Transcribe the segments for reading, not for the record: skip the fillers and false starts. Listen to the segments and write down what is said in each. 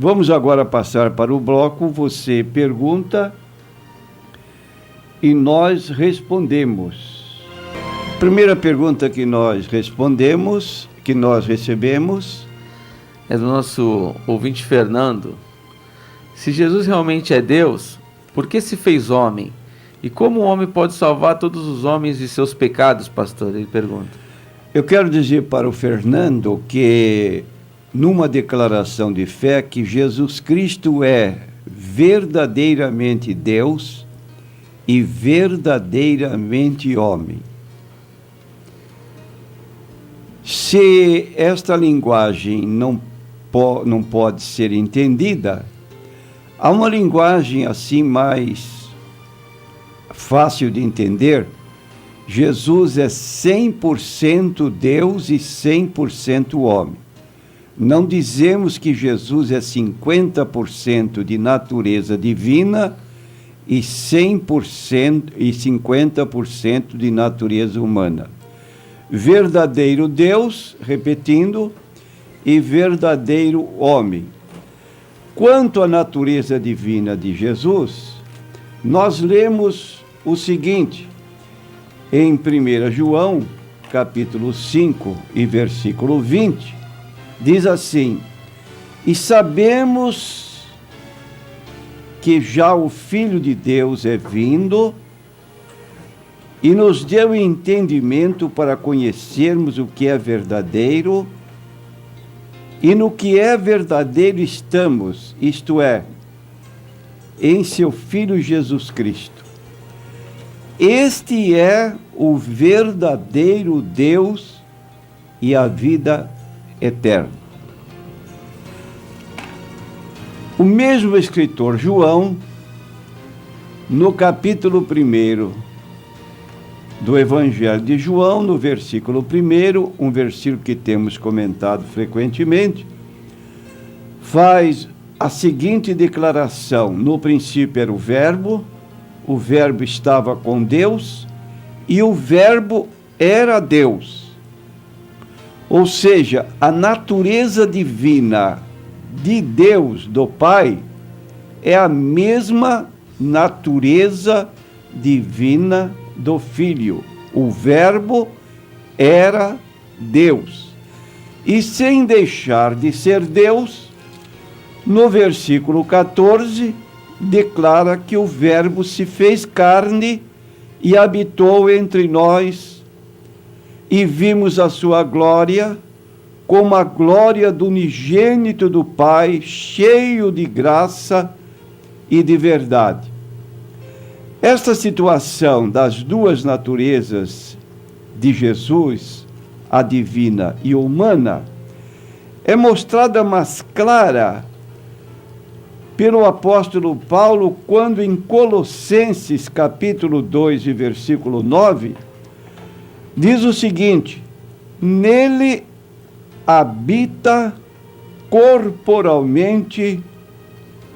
Vamos agora passar para o bloco Você Pergunta e Nós Respondemos. Primeira pergunta que nós recebemos, é do nosso ouvinte Fernando. Se Jesus realmente é Deus, por que se fez homem? E como o homem pode salvar todos os homens de seus pecados, pastor? Ele pergunta. Eu quero dizer para o Fernando que, numa declaração de fé, que Jesus Cristo é verdadeiramente Deus e verdadeiramente homem. Se esta linguagem não pode ser entendida, há uma linguagem assim mais fácil de entender. Jesus é 100% Deus e 100% homem. Não dizemos que Jesus é 50% de natureza divina e 100% e 50% de natureza humana. Verdadeiro Deus, repetindo, e verdadeiro homem. Quanto à natureza divina de Jesus, nós lemos o seguinte, em 1 João, capítulo 5 e versículo 20, diz assim: e sabemos que já o Filho de Deus é vindo e nos deu entendimento para conhecermos o que é verdadeiro, e no que é verdadeiro estamos, isto é, em seu Filho Jesus Cristo. Este é o verdadeiro Deus e a vida eterna. O mesmo escritor João, no capítulo 1 do Evangelho de João, no versículo 1, um versículo que temos comentado frequentemente, faz a seguinte declaração: no princípio era o Verbo estava com Deus, e o Verbo era Deus. Ou seja, a natureza divina de Deus, do Pai, é a mesma natureza divina do Filho. O Verbo era Deus. E sem deixar de ser Deus, no versículo 14, declara que o Verbo se fez carne e habitou entre nós, e vimos a sua glória, como a glória do unigênito do Pai, cheio de graça e de verdade. Esta situação das duas naturezas de Jesus, a divina e a humana, é mostrada mais clara pelo apóstolo Paulo, quando em Colossenses capítulo 2 e versículo 9, diz o seguinte: nele habita corporalmente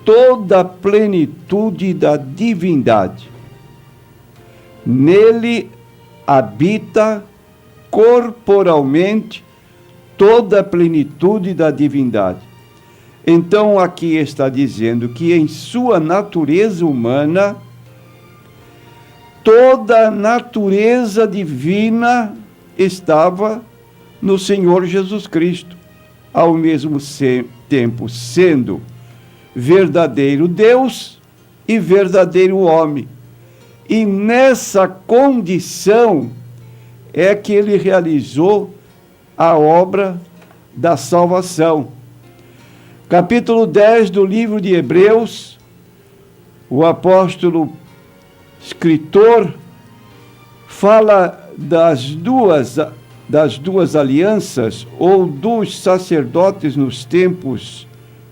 toda a plenitude da divindade. Nele habita corporalmente toda a plenitude da divindade. Então, aqui está dizendo que em sua natureza humana, toda a natureza divina estava no Senhor Jesus Cristo, ao mesmo tempo sendo verdadeiro Deus e verdadeiro homem. E nessa condição é que ele realizou a obra da salvação. Capítulo 10 do livro de Hebreus, o apóstolo escritor fala das duas alianças, ou dos sacerdotes nos tempos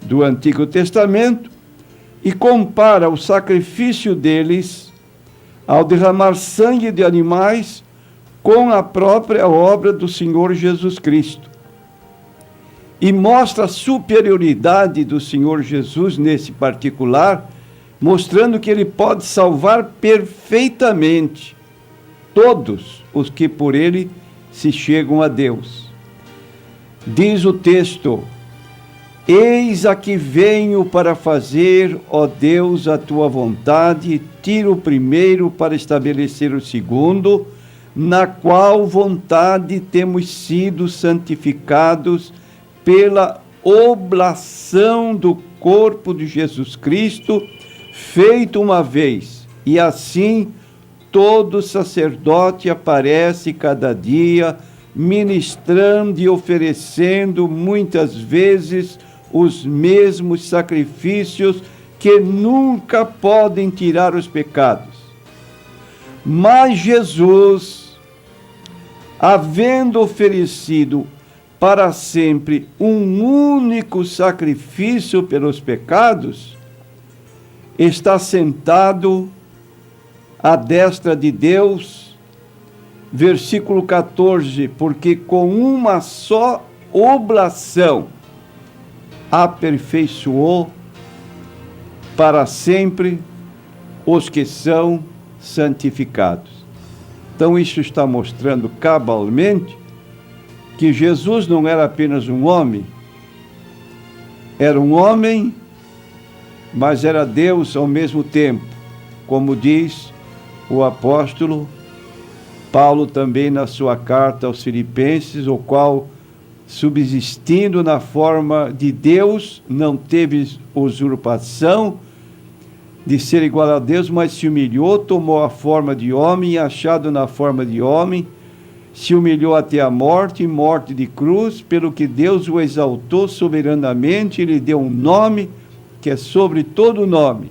do Antigo Testamento, e compara o sacrifício deles ao derramar sangue de animais com a própria obra do Senhor Jesus Cristo. E mostra a superioridade do Senhor Jesus nesse particular, mostrando que ele pode salvar perfeitamente todos os que por ele se chegam a Deus. Diz o texto Eis aqui venho para fazer, ó Deus, a tua vontade, tiro o primeiro para estabelecer o segundo, na qual vontade temos sido santificados pela oblação do corpo de Jesus Cristo, feito uma vez, e assim todo sacerdote aparece cada dia, ministrando e oferecendo muitas vezes os mesmos sacrifícios que nunca podem tirar os pecados. Mas Jesus, havendo oferecido para sempre um único sacrifício pelos pecados, está sentado à destra de Deus. Versículo 14, porque com uma só oblação aperfeiçoou para sempre os que são santificados. Então isso está mostrando cabalmente que Jesus não era apenas um homem, era um homem, mas era Deus ao mesmo tempo, como diz o apóstolo Paulo também na sua carta aos Filipenses, o qual, subsistindo na forma de Deus, não teve usurpação de ser igual a Deus, mas se humilhou, tomou a forma de homem, e achado na forma de homem, se humilhou até a morte, morte de cruz, pelo que Deus o exaltou soberanamente e lhe deu um nome que é sobre todo nome,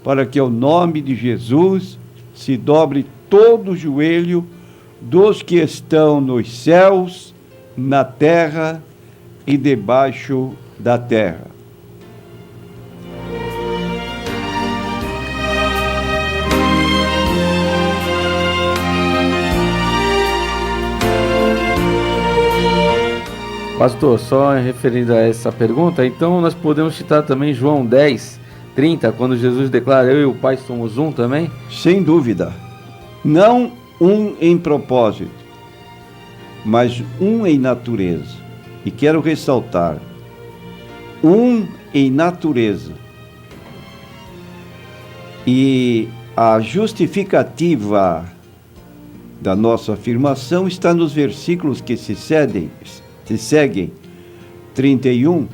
para que ao nome de Jesus se dobre todo o joelho dos que estão nos céus, na terra e debaixo da terra. Pastor, só referindo a essa pergunta, então nós podemos citar também João 10, 30, quando Jesus declara: eu e o Pai somos um também? Sem dúvida. Não um em propósito, mas um em natureza. E quero ressaltar, um em natureza. E a justificativa da nossa afirmação está nos versículos que se seguem, 31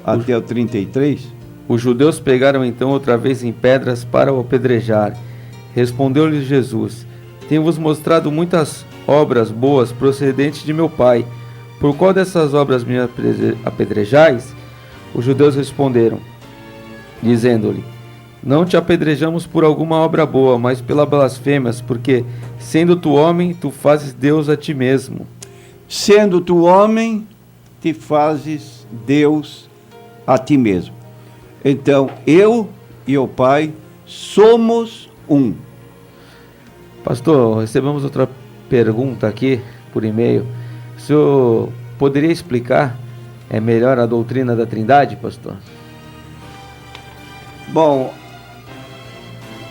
até o 33. Os judeus pegaram então outra vez em pedras para o apedrejar. Respondeu-lhes Jesus: tenho-vos mostrado muitas obras boas procedentes de meu Pai. Por qual dessas obras me apedrejais? Os judeus responderam, dizendo-lhe: não te apedrejamos por alguma obra boa, mas pela blasfêmias, porque, sendo tu homem, tu fazes Deus a ti mesmo. Sendo tu homem, te fazes Deus a ti mesmo. Então, eu e o Pai somos um. Pastor, recebemos outra pergunta aqui por e-mail. O senhor poderia explicar melhor a doutrina da Trindade, pastor? Bom,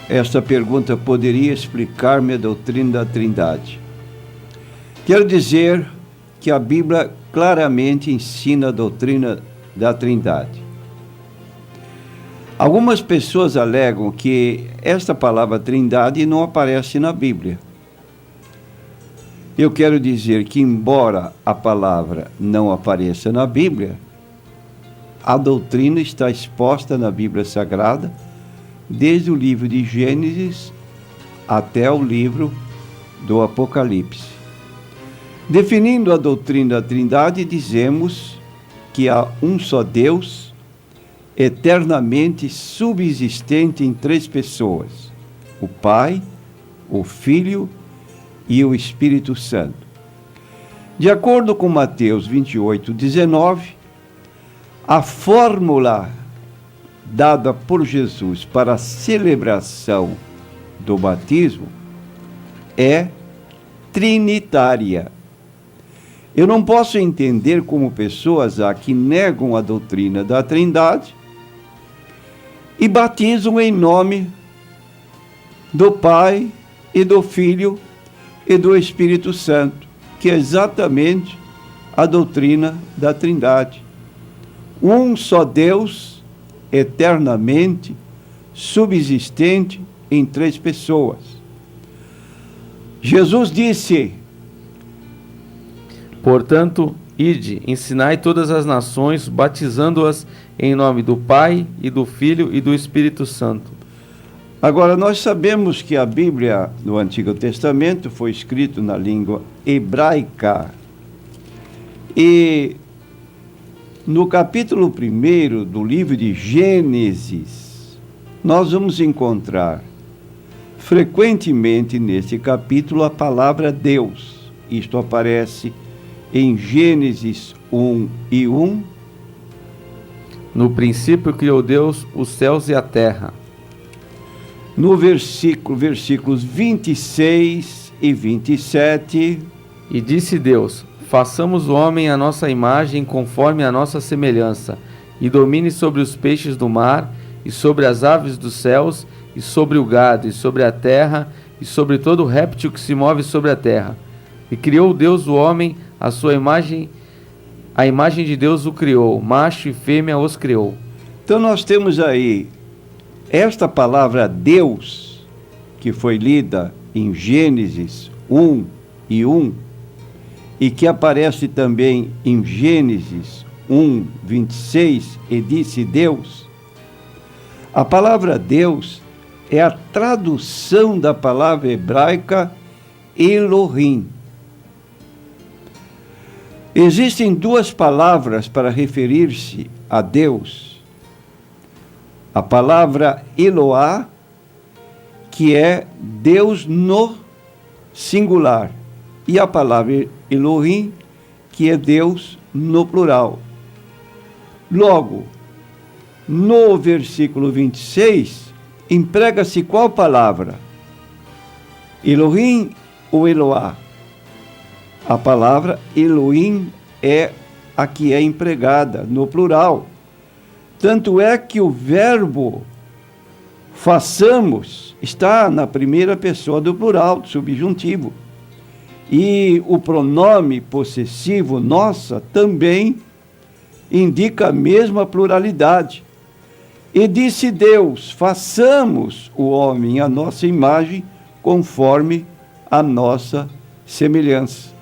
esta pergunta poderia explicar-me a doutrina da Trindade. Quero dizer que a Bíblia claramente ensina a doutrina da Trindade. Algumas pessoas alegam que esta palavra Trindade não aparece na Bíblia. Eu quero dizer que, embora a palavra não apareça na Bíblia, a doutrina está exposta na Bíblia Sagrada, desde o livro de Gênesis até o livro do Apocalipse. Definindo a doutrina da Trindade, dizemos que há um só Deus, eternamente subsistente em três pessoas: o Pai, o Filho e o Espírito Santo. De acordo com Mateus 28, 19, a fórmula dada por Jesus para a celebração do batismo é trinitária. Eu não posso entender como pessoas há que negam a doutrina da Trindade e batizam em nome do Pai e do Filho e do Espírito Santo, que é exatamente a doutrina da Trindade. Um só Deus, eternamente subsistente em três pessoas. Jesus disse: portanto, ide, ensinai todas as nações, batizando-as em nome do Pai, e do Filho e do Espírito Santo. Agora, nós sabemos que a Bíblia no Antigo Testamento foi escrita na língua hebraica. E no capítulo 1 do livro de Gênesis, nós vamos encontrar frequentemente nesse capítulo a palavra Deus. Isto aparece em Gênesis 1:1. No princípio criou Deus os céus e a terra. No versículos 26 e 27. E disse Deus: façamos o homem à nossa imagem, conforme a nossa semelhança, e domine sobre os peixes do mar, e sobre as aves dos céus, e sobre o gado, e sobre a terra, e sobre todo réptil que se move sobre a terra. E criou Deus o homem, à sua imagem, a imagem de Deus o criou, macho e fêmea os criou. Então nós temos aí esta palavra Deus, que foi lida em Gênesis 1:1, e que aparece também em Gênesis 1:26, e disse Deus. A palavra Deus é a tradução da palavra hebraica Elohim. Existem duas palavras para referir-se a Deus. A palavra Eloá, que é Deus no singular, e a palavra Elohim, que é Deus no plural. Logo, no versículo 26, emprega-se qual palavra? Elohim ou Eloá? A palavra Elohim é a que é empregada no plural. Tanto é que o verbo façamos está na primeira pessoa do plural, do subjuntivo. E o pronome possessivo nossa também indica a mesma pluralidade. E disse Deus: façamos o homem à nossa imagem, conforme a nossa semelhança.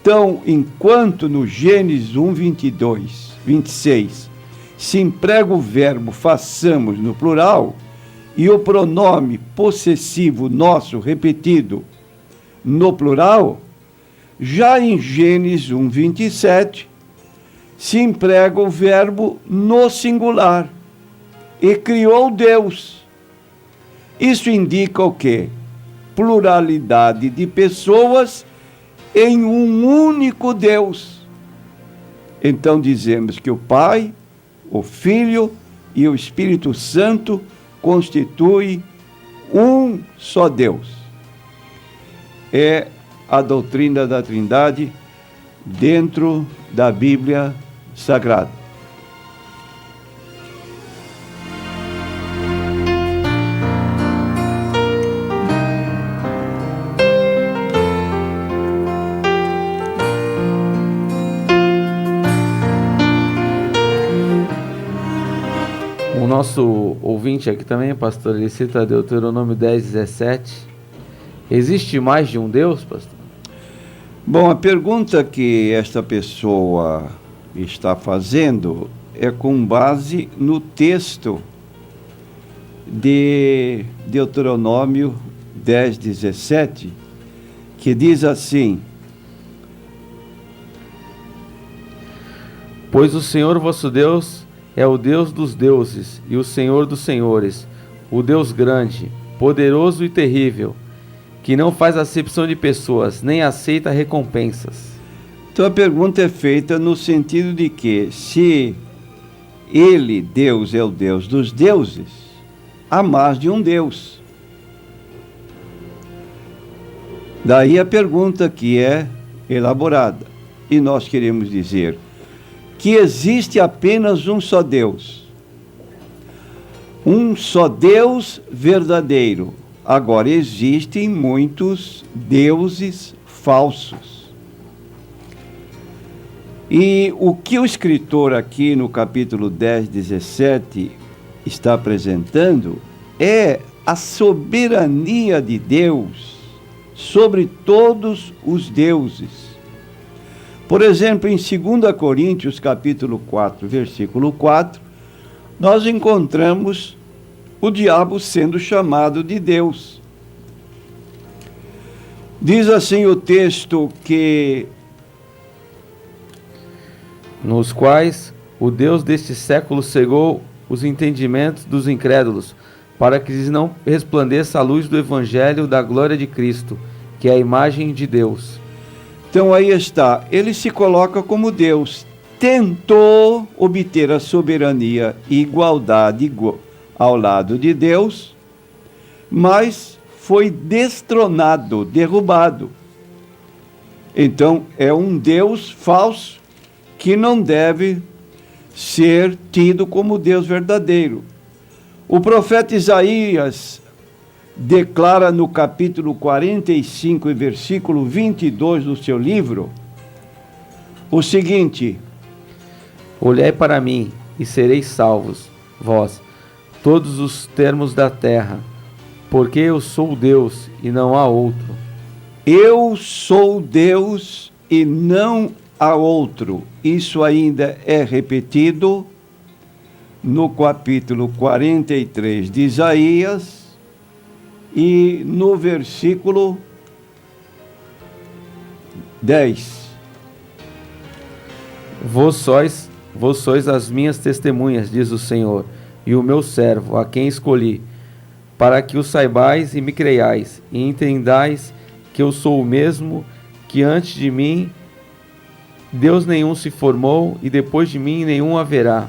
Então, enquanto no Gênesis 1:26 se emprega o verbo façamos no plural, e o pronome possessivo nosso repetido no plural, já em Gênesis 1:27 se emprega o verbo no singular, e criou Deus. Isso indica o quê? Pluralidade de pessoas em um único Deus. Então dizemos que o Pai, o Filho e o Espírito Santo constituem um só Deus. É a doutrina da Trindade dentro da Bíblia Sagrada. O nosso ouvinte aqui também, pastor, ele cita Deuteronômio 10:17. Existe mais de um Deus, pastor? Bom, a pergunta que esta pessoa está fazendo é com base no texto de Deuteronômio 10:17, que diz assim: pois o Senhor vosso Deus é o Deus dos deuses e o Senhor dos senhores, o Deus grande, poderoso e terrível, que não faz acepção de pessoas, nem aceita recompensas. Então a pergunta é feita no sentido de que, se ele, Deus, é o Deus dos deuses, há mais de um Deus. Daí a pergunta que é elaborada. E nós queremos dizer que existe apenas um só Deus. Um só Deus verdadeiro. Agora, existem muitos deuses falsos. E o que o escritor aqui no capítulo 10, 17 está apresentando é a soberania de Deus sobre todos os deuses. Por exemplo, em 2 Coríntios, capítulo 4, versículo 4, nós encontramos o diabo sendo chamado de Deus. Diz assim o texto que... nos quais o Deus deste século cegou os entendimentos dos incrédulos, para que lhes não resplandeça a luz do Evangelho da glória de Cristo, que é a imagem de Deus. Então aí está, ele se coloca como Deus, tentou obter a soberania e igualdade ao lado de Deus, mas foi destronado, derrubado. Então é um Deus falso que não deve ser tido como Deus verdadeiro. O profeta Isaías declara no capítulo 45 e versículo 22 do seu livro o seguinte: olhai para mim e sereis salvos, vós, todos os termos da terra, porque eu sou Deus e não há outro. Eu sou Deus e não há outro. Isso ainda é repetido no capítulo 43 de Isaías e no versículo 10. Vós sois as minhas testemunhas, diz o Senhor, e o meu servo, a quem escolhi, para que o saibais e me creiais, e entendais que eu sou o mesmo, que antes de mim Deus nenhum se formou, e depois de mim nenhum haverá.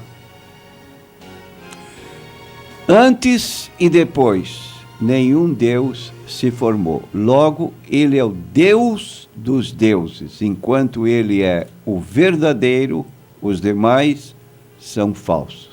Antes e depois, nenhum Deus se formou. Logo, ele é o Deus dos deuses. Enquanto ele é o verdadeiro, os demais são falsos.